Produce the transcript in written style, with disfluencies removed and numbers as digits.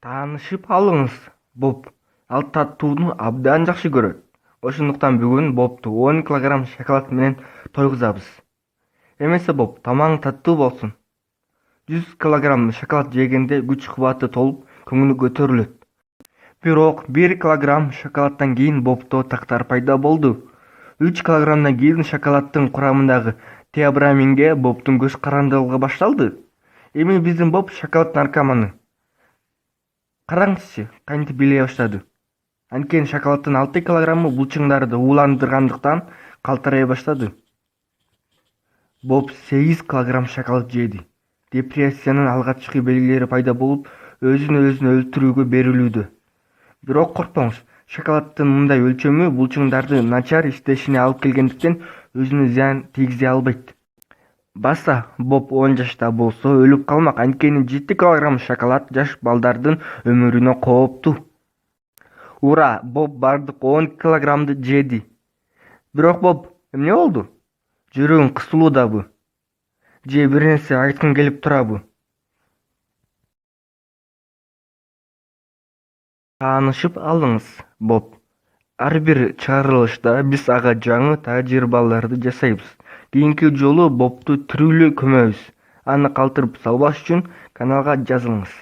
Таанышып алыңыз, Боб. Ал таттууну абдан жакшы көрөт. Ошондуктан бүгүн Бобту 10 килограмм шоколад менен тойгузабыз. Эмесе Боб, тамагың таттуу болсун. 100 килограмм шоколад жегенде күч кубаты толуп, көңүлү көтөрүлөт. Бирок 1 килограмм шоколаддан кийин Бобто тактар пайда болду. 3 килограммдан кийин шоколаддын курамындагы теобраминге Бобтун көз карандылыгы башталды. Эми биздин Боб шоколад наркоманы. Караңызчы, кантип билей баштады. Анткени шоколаддын 6 килограммы булчуңдарды ууландыргандыктан калтырай баштады. Боб 8 килограмм шоколад жеди. Депрессиянын алгачкы белгилери пайда болуп, өзүн өлтүрүүгө берилүүдө. Бирок коркпоңуз, шоколаддын мындай өлчөмү булчуңдарды начар иштешине алып келгендиктен өзүнө зыян тийгизе албайт. Баса, Боб 10 жашта болсо өлүп калмак, анткени 7 килограмм шоколад жаш балдардын өмүрүнө кооптуу. Ура, Боб бардык 10 килограммды жеди. Бирок Боб, эмне болду? Жүрөгүң кысылуудабы? Же бир нерсе айткың келип турабы? Таанышып алыңыз, Боб. Ар бир чыгарылышта биз ага жаңы тажрыйбаларды жасайбыз. Кийинки жолу Бобту тирүүлүү көмөбүз. Аны калтырып салбаш үчүн каналга жазылыңыз.